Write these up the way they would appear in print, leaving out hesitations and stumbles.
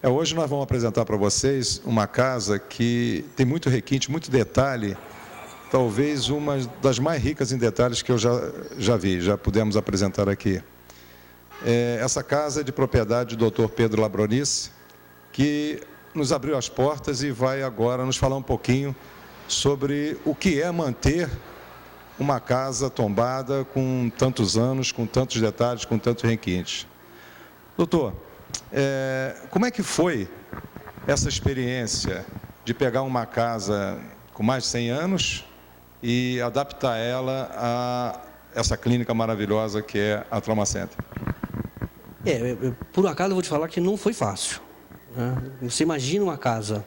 Hoje nós vamos apresentar para vocês uma casa que tem muito requinte, muito detalhe, talvez uma das mais ricas em detalhes que eu já vi, já pudemos apresentar aqui. Essa casa é de propriedade do Dr. Pedro Labronice, que nos abriu as portas e vai agora nos falar um pouquinho sobre o que é manter uma casa tombada com tantos anos, com tantos detalhes, com tantos requintes. Doutor, como é que foi essa experiência de pegar uma casa com mais de 100 anos e adaptar ela a essa clínica maravilhosa que é a Trauma Center? Por acaso eu vou te falar que não foi fácil, né? Você imagina uma casa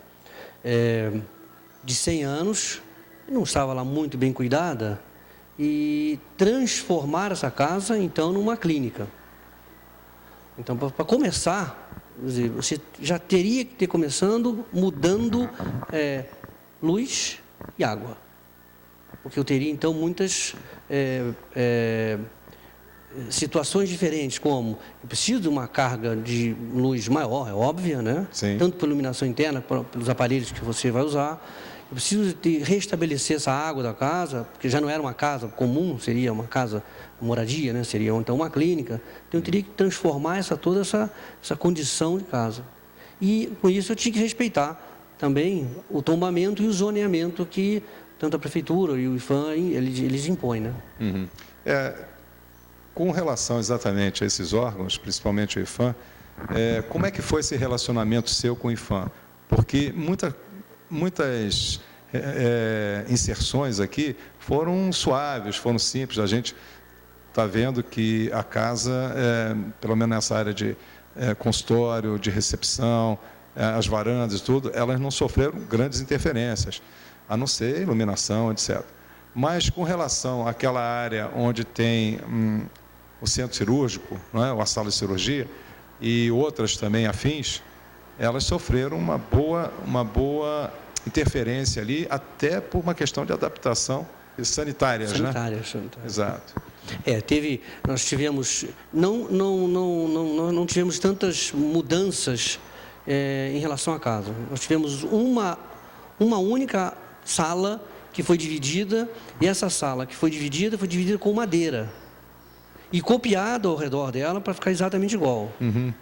de 100 anos, não estava lá muito bem cuidada, e transformar essa casa, então, numa clínica. Então, para começar, você já teria que ter começando mudando luz e água. Porque eu teria, então, muitas situações diferentes, como eu preciso de uma carga de luz maior, é óbvia, né? Sim. Tanto pela iluminação interna, pelos aparelhos que você vai usar. Eu preciso de restabelecer essa água da casa, porque já não era uma casa comum, seria uma casa, moradia, né? Seria então uma clínica. Então eu teria que transformar toda essa condição de casa. E com isso eu tinha que respeitar também o tombamento e o zoneamento que tanto a prefeitura e o IPHAN, eles impõem, né? Uhum. Com relação exatamente a esses órgãos, principalmente o IPHAN, como é que foi esse relacionamento seu com o IPHAN? Porque muitas inserções aqui foram suaves, foram simples. A gente está vendo que a casa, pelo menos nessa área de consultório, de recepção, as varandas e tudo, elas não sofreram grandes interferências, a não ser iluminação, etc. Mas com relação àquela área onde tem o centro cirúrgico, não é? Ou a sala de cirurgia, e outras também afins, elas sofreram uma boa interferência ali, até por uma questão de adaptação sanitária, né? Sanitária. Exato. Nós tivemos, não tivemos tantas mudanças em relação à casa. Nós tivemos uma única sala que foi dividida, e essa sala que foi dividida com madeira e copiada ao redor dela para ficar exatamente igual. Uhum.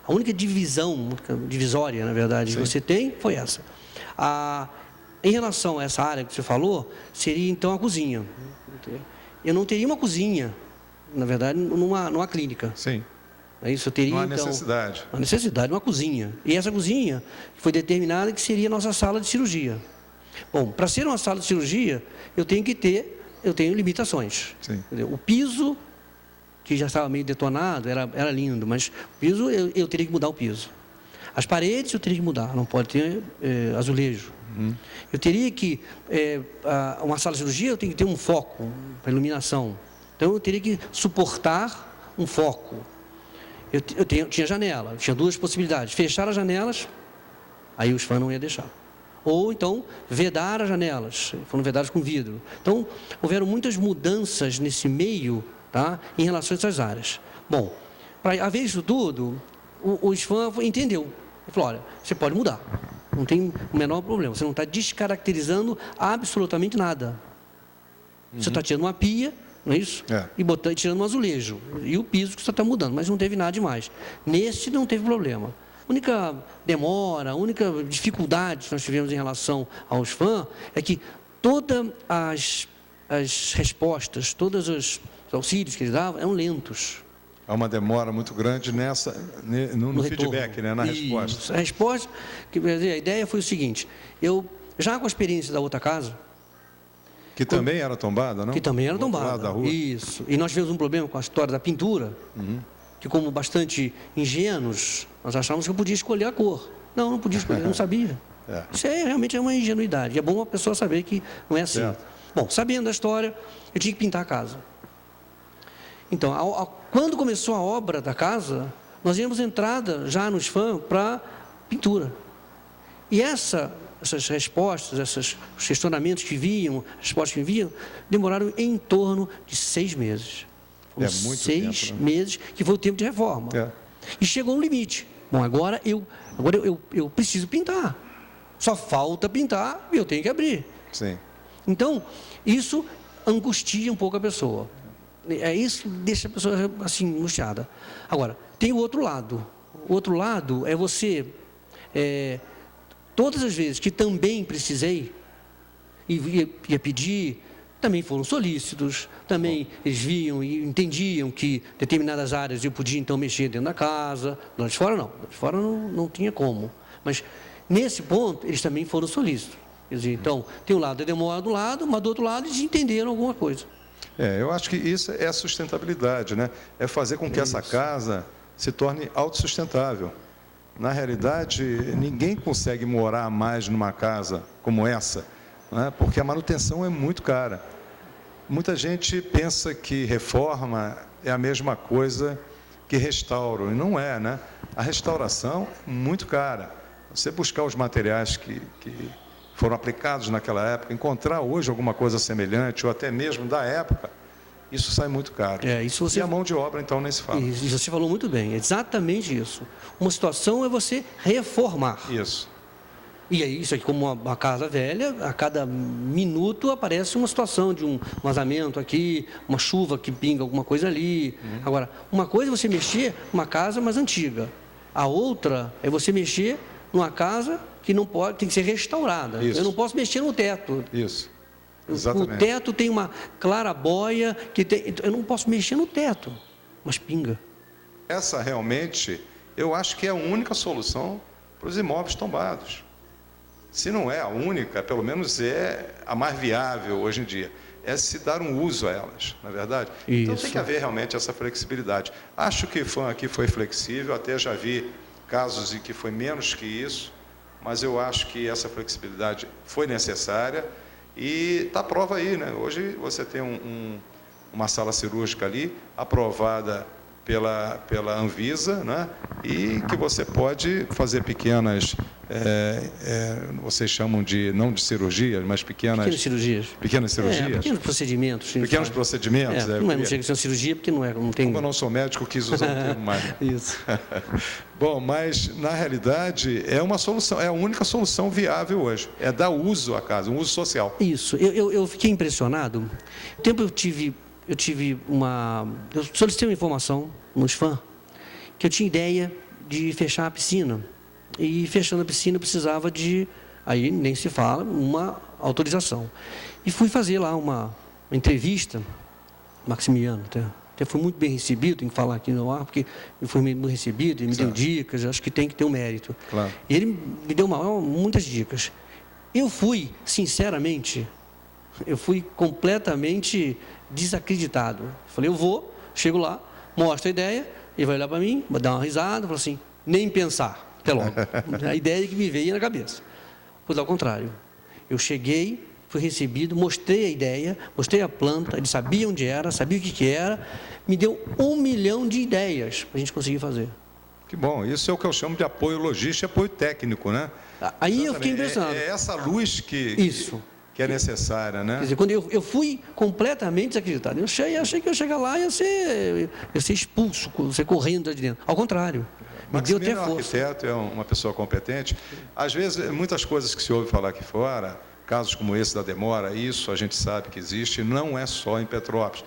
A única divisória, na verdade, que você tem foi essa. Em relação a essa área que você falou, seria então a cozinha. Eu não teria uma cozinha, na verdade, numa clínica. Sim. Isso eu teria, não há então, necessidade. uma necessidade, uma cozinha. E essa cozinha foi determinada que seria a nossa sala de cirurgia. Bom, para ser uma sala de cirurgia, eu tenho limitações. Sim. O piso, que já estava meio detonado, era lindo, mas o piso, eu teria que mudar o piso. As paredes eu teria que mudar, não pode ter azulejo. Uhum. Eu teria que, uma sala de cirurgia, eu tenho que ter um foco para iluminação. Então, eu teria que suportar um foco. Eu tinha janela, tinha duas possibilidades. Fechar as janelas, aí os fãs não iam deixar. Ou, então, vedar as janelas, foram vedadas com vidro. Então, houveram muitas mudanças nesse meio, tá, em relação a essas áreas. Bom, para haver isso tudo, o IPHAN entendeu. Ele falou, olha, você pode mudar, não tem o menor problema, você não está descaracterizando absolutamente nada. Uhum. Você está tirando uma pia, não é isso? E tirando um azulejo, e o piso que você está mudando, mas não teve nada demais. Neste não teve problema. A única demora, a única dificuldade que nós tivemos em relação aos IPHAN é que todas as respostas, todos os auxílios que eles davam eram lentos. Há uma demora muito grande no feedback, né, na resposta. A resposta, a ideia foi o seguinte, eu, já com a experiência da outra casa... Que também era tombada, não? Que também era tombada. Do lado da rua. Isso. E nós tivemos um problema com a história da pintura, que, como bastante ingênuos, nós achávamos que eu podia escolher a cor. Não podia escolher, não sabia. Isso realmente é uma ingenuidade. É bom a pessoa saber que não é assim. Certo. Bom, sabendo da história, eu tinha que pintar a casa. Então, quando começou a obra da casa, nós íamos entrada já nos IPHAN para pintura. E essas respostas, os questionamentos que vinham, as respostas que vinham, demoraram em torno de 6 meses. Muito 6 tempo, né? meses, que foi o tempo de reforma. E chegou um limite. Bom, agora eu preciso pintar. Só falta pintar e eu tenho que abrir. Sim. Então, isso angustia um pouco a pessoa. Isso deixa a pessoa assim, angustiada. Agora, tem o outro lado. O outro lado é você, todas as vezes que também precisei, e ia pedir, também foram solícitos, também eles viam e entendiam que determinadas áreas eu podia então mexer dentro da casa, lá de fora não, lá de fora não tinha como. Mas nesse ponto eles também foram solícitos. Quer dizer, então, tem um lado da demora do lado, mas do outro lado eles entenderam alguma coisa. Eu acho que isso é a sustentabilidade, né? É fazer com que essa casa se torne autossustentável. Na realidade, ninguém consegue morar mais numa casa como essa, né? Porque a manutenção é muito cara. Muita gente pensa que reforma é a mesma coisa que restauro, e não é, né? A restauração é muito cara. Você buscar os materiais que foram aplicados naquela época, encontrar hoje alguma coisa semelhante, ou até mesmo da época, isso sai muito caro. E a mão de obra, então, nem se fala. E você falou muito bem, é exatamente isso. Uma situação é você reformar. Isso. E aí, isso aqui, como uma casa velha, a cada minuto aparece uma situação de um vazamento aqui, uma chuva que pinga alguma coisa ali. Agora, uma coisa é você mexer numa casa mais antiga. A outra é você mexer numa casa que não pode, tem que ser restaurada. Isso. Eu não posso mexer no teto. Isso. Exatamente. O teto tem uma clarabóia, eu não posso mexer no teto, mas pinga. Essa realmente, eu acho que é a única solução para os imóveis tombados. Se não é a única, pelo menos é a mais viável hoje em dia. É se dar um uso a elas, não é verdade? Isso. Então tem que haver realmente essa flexibilidade. Acho que aqui foi flexível, até já vi casos em que foi menos que isso, mas eu acho que essa flexibilidade foi necessária e está a prova aí, né? Hoje você tem uma sala cirúrgica ali, aprovada pela Anvisa, né? E que você pode fazer pequenas, vocês chamam de, não de cirurgias, mas pequenas cirurgias. Pequenos procedimentos. Pequenos procedimentos. Não chega a ser uma cirurgia, porque não tem... Como eu não sou médico, quis usar o termo mais. Isso. Bom, mas na realidade é uma solução, é a única solução viável hoje. É dar uso à casa, um uso social. Isso. Eu fiquei impressionado. O tempo eu solicitei uma informação no SFAM, que eu tinha ideia de fechar a piscina. E fechando a piscina eu precisava de, aí nem se fala, uma autorização. E fui fazer lá uma entrevista, Maximiano, até foi muito bem recebido, tenho que falar aqui no ar, porque ele foi bem recebido, ele me deu dicas, acho que tem que ter um mérito. Claro. E ele me deu muitas dicas. Eu fui, sinceramente, completamente desacreditado. Falei, chego lá, mostro a ideia, ele vai olhar para mim, vai dar uma risada, fala assim, nem pensar, até logo. A ideia que me veio na cabeça. Pois ao contrário, eu cheguei, fui recebido, mostrei a ideia, mostrei a planta, ele sabia onde era, sabia o que era, me deu 1 milhão de ideias para a gente conseguir fazer. Que bom, isso é o que eu chamo de apoio logístico e apoio técnico, né? Aí eu fiquei impressionado. É essa luz que é necessária, né? Quer dizer, quando eu fui completamente desacreditado, eu achei que eu ia chegar lá e ia ser expulso, ser correndo de dentro. Ao contrário, me deu até força. O arquiteto é uma pessoa competente. Às vezes, muitas coisas que se ouve falar aqui fora, casos como esse da demora, isso a gente sabe que existe, não é só em Petrópolis.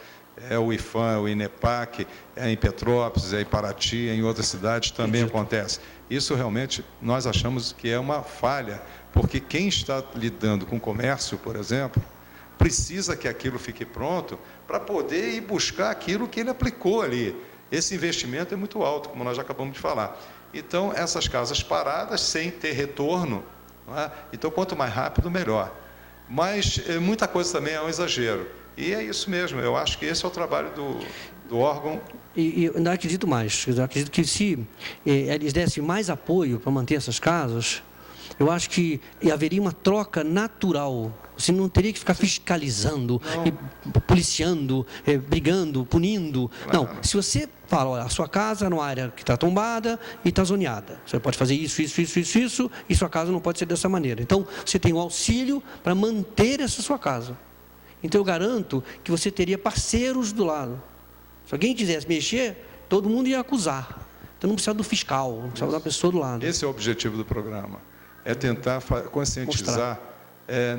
É o IFAM, o INEPAC, é em Petrópolis, é em Paraty, em outras cidades também acontece. Isso realmente nós achamos que é uma falha, porque quem está lidando com comércio, por exemplo, precisa que aquilo fique pronto para poder ir buscar aquilo que ele aplicou ali. Esse investimento é muito alto, como nós já acabamos de falar. Então, essas casas paradas, sem ter retorno, não é? Então, quanto mais rápido, melhor. Mas muita coisa também é um exagero. E é isso mesmo, eu acho que esse é o trabalho do órgão. E eu ainda acredito mais, eu acredito que se eles dessem mais apoio para manter essas casas, eu acho que haveria uma troca natural. Você não teria que ficar fiscalizando, policiando, brigando, punindo. Não, se você fala, olha, a sua casa é numa área que está tombada e está zoneada. Você pode fazer isso, e sua casa não pode ser dessa maneira. Então, você tem o auxílio para manter essa sua casa. Então, eu garanto que você teria parceiros do lado. Se alguém quisesse mexer, todo mundo ia acusar. Então não precisa do fiscal, não precisa da pessoa do lado. Esse é o objetivo do programa, é tentar conscientizar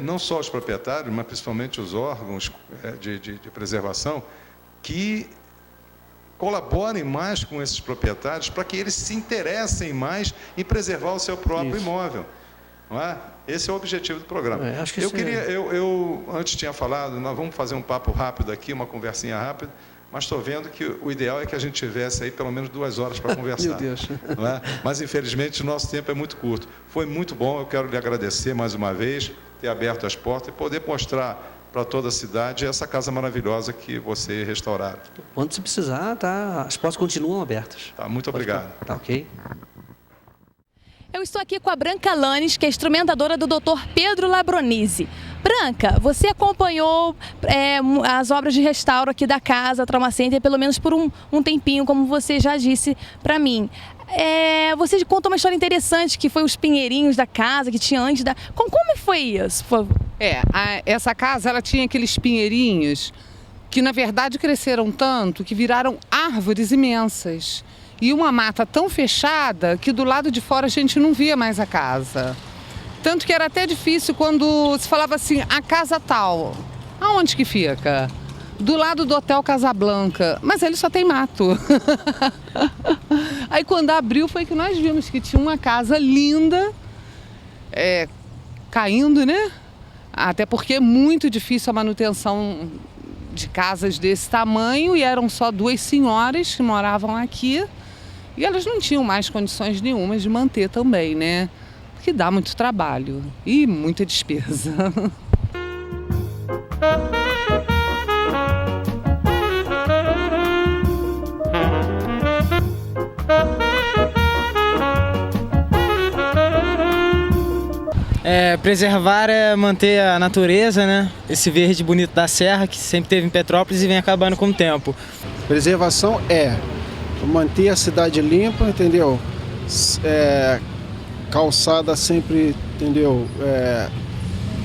não só os proprietários, mas principalmente os órgãos de preservação, que colaborem mais com esses proprietários para que eles se interessem mais em preservar o seu próprio imóvel. Não é? Esse é o objetivo do programa. Acho que eu antes tinha falado, nós vamos fazer um papo rápido aqui, uma conversinha rápida, mas estou vendo que o ideal é que a gente tivesse aí pelo menos 2 horas para conversar. Meu Deus. Não é? Mas, infelizmente, o nosso tempo é muito curto. Foi muito bom, eu quero lhe agradecer mais uma vez, ter aberto as portas e poder mostrar para toda a cidade essa casa maravilhosa que você restauraram. Quando se precisar, tá, as portas continuam abertas. Tá, muito obrigado. Tá ok. Eu estou aqui com a Branca Lanes, que é instrumentadora do Dr. Pedro Labronise. Branca, você acompanhou as obras de restauro aqui da casa Trauma Center, pelo menos por um tempinho, como você já disse para mim. Você contou uma história interessante, que foi os pinheirinhos da casa, que tinha antes da... Como foi isso, por favor? Essa casa, ela tinha aqueles pinheirinhos que, na verdade, cresceram tanto que viraram árvores imensas. E uma mata tão fechada que do lado de fora a gente não via mais a casa. Tanto que era até difícil quando se falava assim, a casa tal. Aonde que fica? Do lado do Hotel Casablanca. Mas ele só tem mato. Aí quando abriu foi que nós vimos que tinha uma casa linda, caindo, né? Até porque é muito difícil a manutenção de casas desse tamanho e eram só 2 senhoras que moravam aqui. E elas não tinham mais condições nenhumas de manter também, né? Porque dá muito trabalho e muita despesa. Preservar é manter a natureza, né? Esse verde bonito da serra que sempre teve em Petrópolis e vem acabando com o tempo. Preservação é manter a cidade limpa, entendeu? Calçada sempre, entendeu?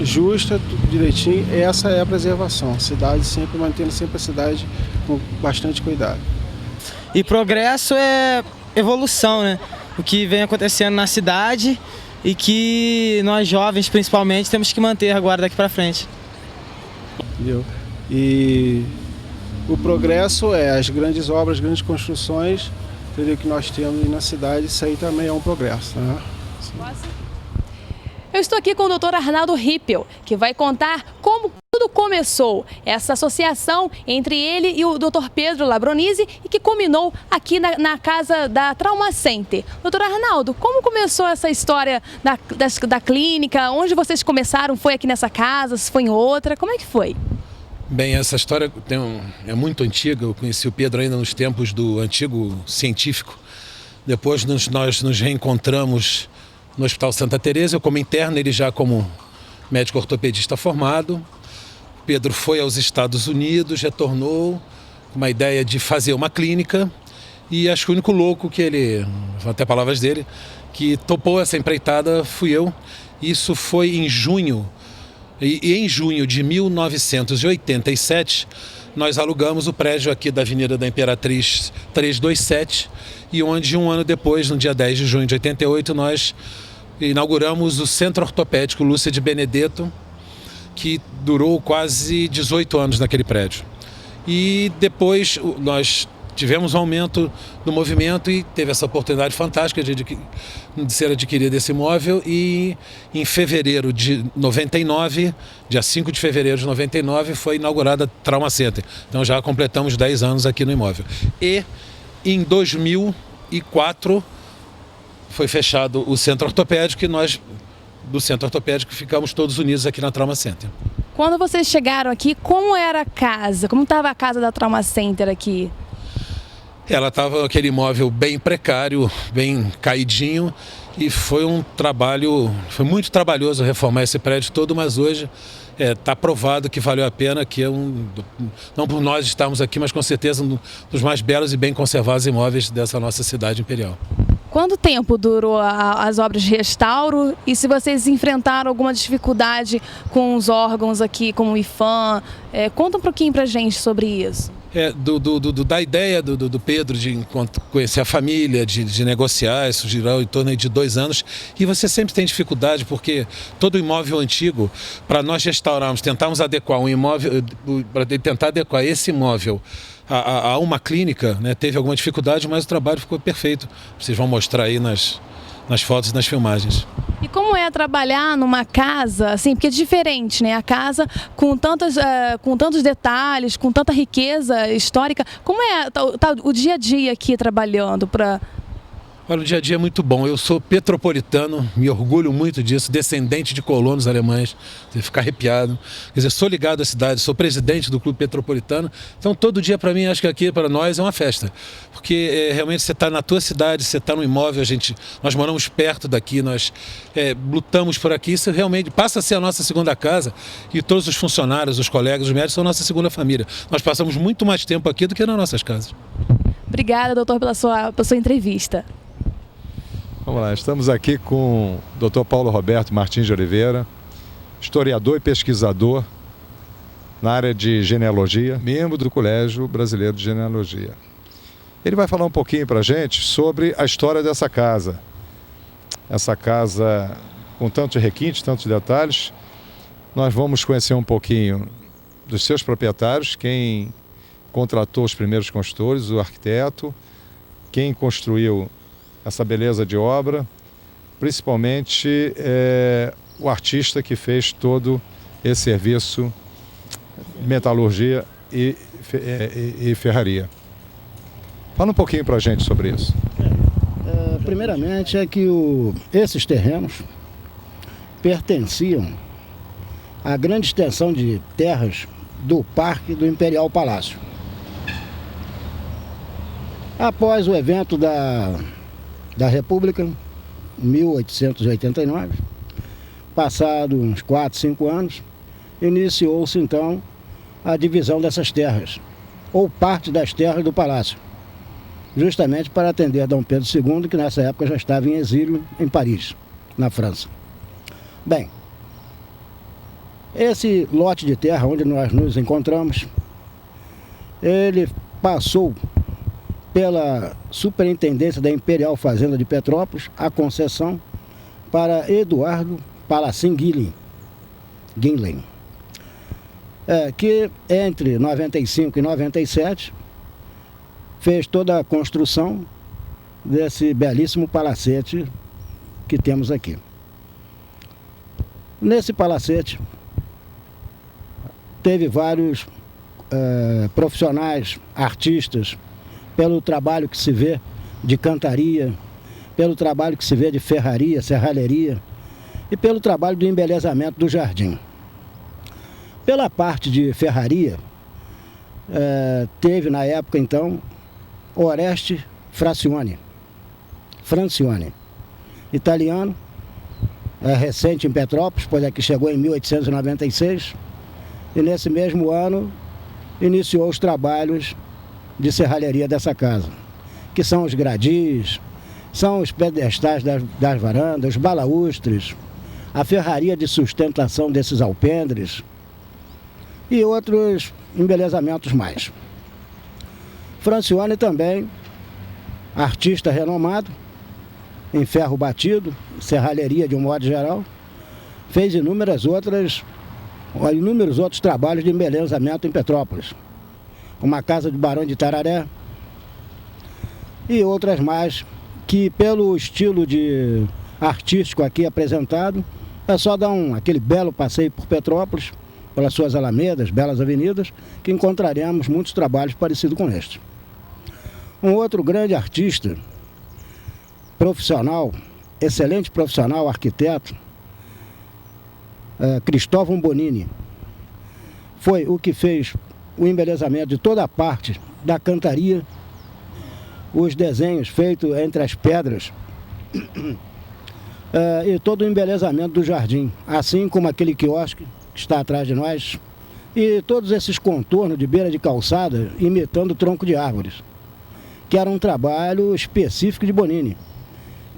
Justa, tudo direitinho. Essa é a preservação. Cidade sempre mantendo sempre a cidade com bastante cuidado. E progresso é evolução, né? O que vem acontecendo na cidade e que nós jovens, principalmente, temos que manter agora daqui para frente. Entendeu? E o progresso é as grandes obras, grandes construções, entendeu? Que nós temos na cidade, isso aí também é um progresso, né? Eu estou aqui com o Dr. Arnaldo Rippel, que vai contar como tudo começou, essa associação entre ele e o Dr. Pedro Labronise e que culminou aqui na casa da Trauma Center. Dr. Arnaldo, como começou essa história da clínica? Onde vocês começaram? Foi aqui nessa casa? Se foi em outra? Como é que foi? Bem, essa história é muito antiga. Eu conheci o Pedro ainda nos tempos do antigo científico. Depois nós nos reencontramos no Hospital Santa Teresa, eu como interno, ele já como médico ortopedista formado. Pedro foi aos Estados Unidos, retornou com uma ideia de fazer uma clínica e acho que o único louco que ele, até palavras dele, que topou essa empreitada fui eu. Isso foi em junho, e em junho de 1987, nós alugamos o prédio aqui da Avenida da Imperatriz 327 e onde um ano depois, no dia 10 de junho de 88, nós inauguramos o Centro Ortopédico Lúcia de Benedetto, que durou quase 18 anos naquele prédio. E depois nós tivemos um aumento do movimento e teve essa oportunidade fantástica de ser adquirido esse imóvel e em fevereiro de 99, dia 5 de fevereiro de 99, foi inaugurada a Trauma Center. Então já completamos 10 anos aqui no imóvel. E em 2004 foi fechado o Centro Ortopédico e nós, do Centro Ortopédico, ficamos todos unidos aqui na Trauma Center. Quando vocês chegaram aqui, como era a casa? Como estava a casa da Trauma Center aqui? Ela estava aquele imóvel bem precário, bem caidinho e foi muito trabalhoso reformar esse prédio todo, mas hoje está provado que valeu a pena, que é não por nós estarmos aqui, mas com certeza um dos mais belos e bem conservados imóveis dessa nossa cidade imperial. Quanto tempo durou as obras de restauro e se vocês enfrentaram alguma dificuldade com os órgãos aqui, como o IPHAN, Conta um pouquinho pra gente sobre isso. Da ideia do Pedro de conhecer a família, de negociar, isso girou em torno de 2 anos, e você sempre tem dificuldade, porque todo imóvel antigo, para nós restaurarmos, tentarmos adequar um imóvel, para tentar adequar esse imóvel a uma clínica, né, teve alguma dificuldade, mas o trabalho ficou perfeito. Vocês vão mostrar aí nas fotos e nas filmagens. E como é trabalhar numa casa, assim, porque é diferente, né? A casa com tantos detalhes, com tanta riqueza histórica. Como é o dia a dia aqui trabalhando para... Olha, o dia a dia é muito bom. Eu sou petropolitano, me orgulho muito disso, descendente de colonos alemães, você fica arrepiado. Quer dizer, sou ligado à cidade, sou presidente do Clube Petropolitano, então todo dia para mim, acho que aqui para nós é uma festa. Porque realmente você está na tua cidade, você está no imóvel, nós moramos perto daqui, nós lutamos por aqui, isso realmente passa a ser a nossa segunda casa, e todos os funcionários, os colegas, os médicos são a nossa segunda família. Nós passamos muito mais tempo aqui do que nas nossas casas. Obrigada, doutor, pela sua entrevista. Vamos lá, estamos aqui com o Dr. Paulo Roberto Martins de Oliveira, historiador e pesquisador na área de genealogia, membro do Colégio Brasileiro de Genealogia. Ele vai falar um pouquinho para a gente sobre a história dessa casa. Essa casa com tantos requintes, tantos detalhes. Nós vamos conhecer um pouquinho dos seus proprietários, quem contratou os primeiros construtores, o arquiteto, quem construiu essa beleza de obra, principalmente o artista que fez todo esse serviço de metalurgia e ferraria. Fala um pouquinho para a gente sobre isso. Primeiramente é que esses terrenos pertenciam à grande extensão de terras do Parque do Imperial Palácio. Após o evento da República, em 1889, passado uns 4, 5 anos, iniciou-se então a divisão dessas terras, ou parte das terras do Palácio, justamente para atender Dom Pedro II, que nessa época já estava em exílio em Paris, na França. Bem, esse lote de terra onde nós nos encontramos, ele passou pela Superintendência da Imperial Fazenda de Petrópolis, a concessão para Eduardo Palacin Guinlen, que entre 95 e 97 fez toda a construção desse belíssimo palacete que temos aqui. Nesse palacete teve vários profissionais, artistas, pelo trabalho que se vê de cantaria, pelo trabalho que se vê de ferraria, serralheria e pelo trabalho do embelezamento do jardim. Pela parte de ferraria, teve na época então Oreste Francione, italiano, recente em Petrópolis, pois aqui chegou em 1896, e nesse mesmo ano iniciou os trabalhos de serralheria dessa casa, que são os gradis, são os pedestais das varandas, os balaústres, a ferraria de sustentação desses alpendres e outros embelezamentos mais. Francione também, artista renomado, em ferro batido, serralheria de um modo geral, fez inúmeros outros trabalhos de embelezamento em Petrópolis. Uma casa de Barão de Tararé e outras mais que, pelo estilo de artístico aqui apresentado, é só dar aquele belo passeio por Petrópolis, pelas suas alamedas, belas avenidas, que encontraremos muitos trabalhos parecidos com este. Um outro grande artista, profissional, excelente profissional, arquiteto, Cristóvão Bonini, foi o que fez o embelezamento de toda a parte da cantaria, os desenhos feitos entre as pedras e todo o embelezamento do jardim, assim como aquele quiosque que está atrás de nós e todos esses contornos de beira de calçada imitando tronco de árvores, que era um trabalho específico de Bonini,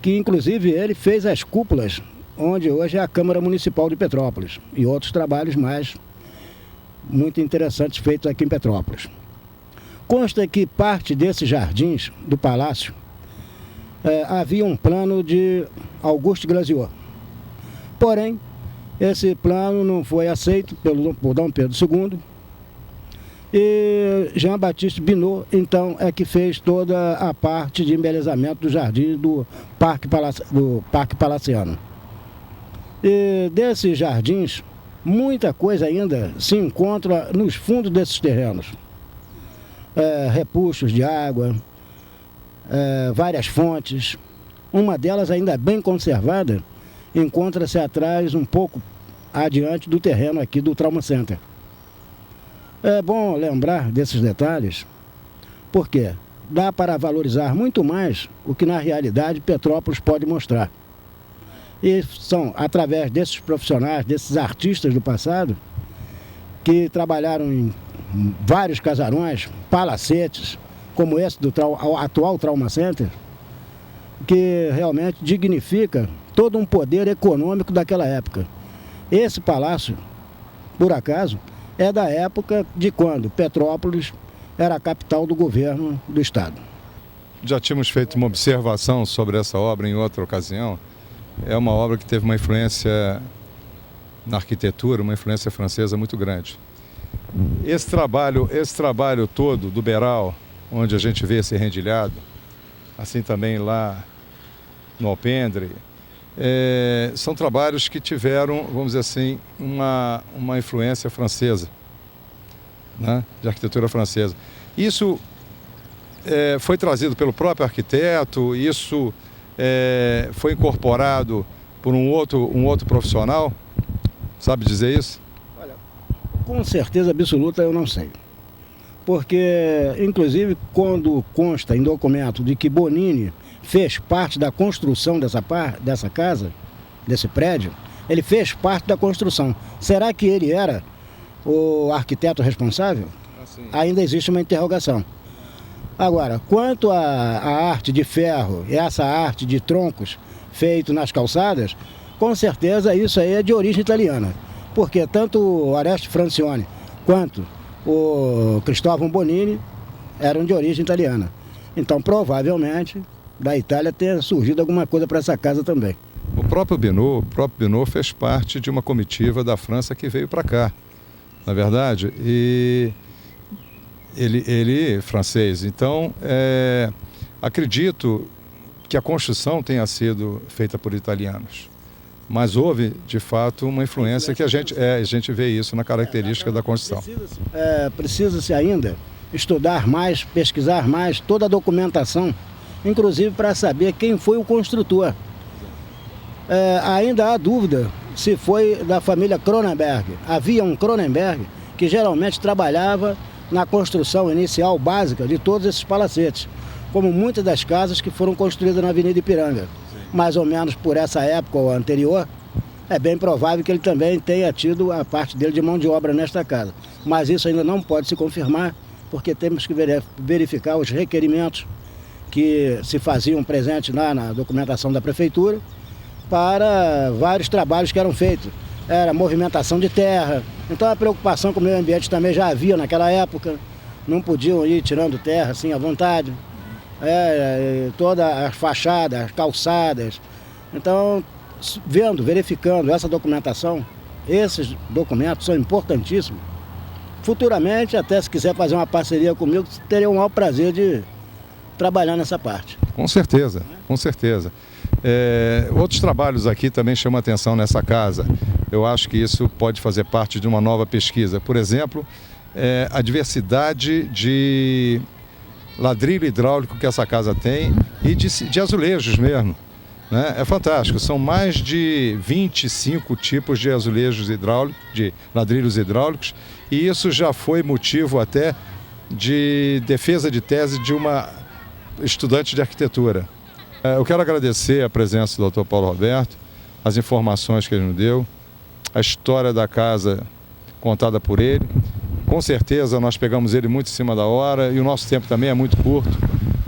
que inclusive ele fez as cúpulas onde hoje é a Câmara Municipal de Petrópolis e outros trabalhos mais muito interessantes feitos aqui em Petrópolis. Consta que parte desses jardins do palácio havia um plano de Auguste Glaziot. Porém, esse plano não foi aceito por Dom Pedro II e Jean-Baptiste Binot, então, é que fez toda a parte de embelezamento do jardim do Parque Palaciano. E desses jardins, muita coisa ainda se encontra nos fundos desses terrenos. Repuxos de água, várias fontes. Uma delas, ainda bem conservada, encontra-se atrás, um pouco adiante do terreno aqui do Trauma Center. É bom lembrar desses detalhes, porque dá para valorizar muito mais o que na realidade Petrópolis pode mostrar. E são através desses profissionais, desses artistas do passado, que trabalharam em vários casarões, palacetes, como esse do atual Trauma Center, que realmente dignifica todo um poder econômico daquela época. Esse palácio, por acaso, é da época de quando Petrópolis era a capital do governo do estado. Já tínhamos feito uma observação sobre essa obra em outra ocasião. É uma obra que teve uma influência na arquitetura, uma influência francesa muito grande. Esse trabalho todo do Beral, onde a gente vê esse rendilhado, assim também lá no Alpendre, são trabalhos que tiveram, vamos dizer assim, uma influência francesa, né, de arquitetura francesa. Isso foi trazido pelo próprio arquiteto, isso foi incorporado por um outro profissional, sabe dizer isso? Olha, com certeza absoluta eu não sei. Porque, inclusive, quando consta em documento de que Bonini fez parte da construção dessa casa, desse prédio, ele fez parte da construção. Será que ele era o arquiteto responsável? Ainda existe uma interrogação. Agora, quanto à arte de ferro e essa arte de troncos feito nas calçadas, com certeza isso aí é de origem italiana. Porque tanto o Areste Francione quanto o Cristóvão Bonini eram de origem italiana. Então, provavelmente, da Itália tenha surgido alguma coisa para essa casa também. O próprio Binot fez parte de uma comitiva da França que veio para cá, na verdade, e ele francês. Então, acredito que a construção tenha sido feita por italianos. Mas houve, de fato, uma influência que a gente vê isso na característica da construção. Precisa-se ainda estudar mais, pesquisar mais toda a documentação, inclusive para saber quem foi o construtor. Ainda há dúvida se foi da família Cronenberg. Havia um Cronenberg que geralmente trabalhava na construção inicial básica de todos esses palacetes, como muitas das casas que foram construídas na Avenida Ipiranga. Mais ou menos por essa época ou anterior, é bem provável que ele também tenha tido a parte dele de mão de obra nesta casa. Mas isso ainda não pode se confirmar, porque temos que verificar os requerimentos que se faziam presentes lá na documentação da prefeitura para vários trabalhos que eram feitos. Era movimentação de terra, então a preocupação com o meio ambiente também já havia naquela época, não podiam ir tirando terra assim à vontade. Todas as fachadas, as calçadas. Então, verificando essa documentação, esses documentos são importantíssimos. Futuramente, até se quiser fazer uma parceria comigo, teria o maior prazer de trabalhar nessa parte. Com certeza, com certeza. Outros trabalhos aqui também chamam a atenção nessa casa. Eu acho que isso pode fazer parte de uma nova pesquisa. Por exemplo, a diversidade de ladrilho hidráulico que essa casa tem e de azulejos mesmo, né? É fantástico, são mais de 25 tipos de azulejos hidráulicos, de ladrilhos hidráulicos, e isso já foi motivo até de defesa de tese de uma estudante de arquitetura. Eu quero agradecer a presença do Dr. Paulo Roberto, as informações que ele nos deu, a história da casa contada por ele. Com certeza nós pegamos ele muito em cima da hora e o nosso tempo também é muito curto,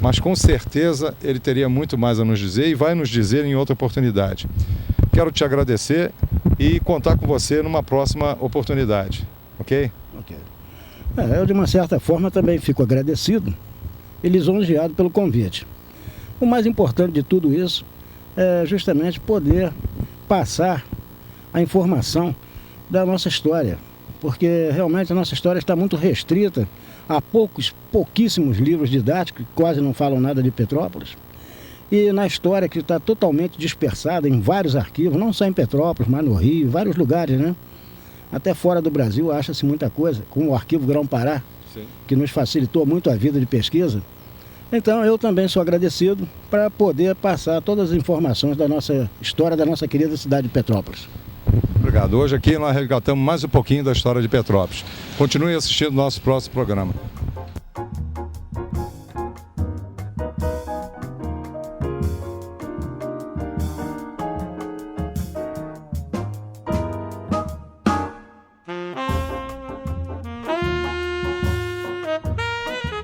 mas com certeza ele teria muito mais a nos dizer e vai nos dizer em outra oportunidade. Quero te agradecer e contar com você numa próxima oportunidade, ok? Ok. Eu, de uma certa forma, também fico agradecido e lisonjeado pelo convite. O mais importante de tudo isso é justamente poder passar a informação da nossa história, porque realmente a nossa história está muito restrita a pouquíssimos livros didáticos, que quase não falam nada de Petrópolis, e na história que está totalmente dispersada em vários arquivos, não só em Petrópolis, mas no Rio, em vários lugares, né? Até fora do Brasil acha-se muita coisa, como o Arquivo Grão-Pará, que nos facilitou muito a vida de pesquisa. Então eu também sou agradecido para poder passar todas as informações da nossa história, da nossa querida cidade de Petrópolis. Obrigado. Hoje aqui nós resgatamos mais um pouquinho da história de Petrópolis. Continue assistindo o nosso próximo programa.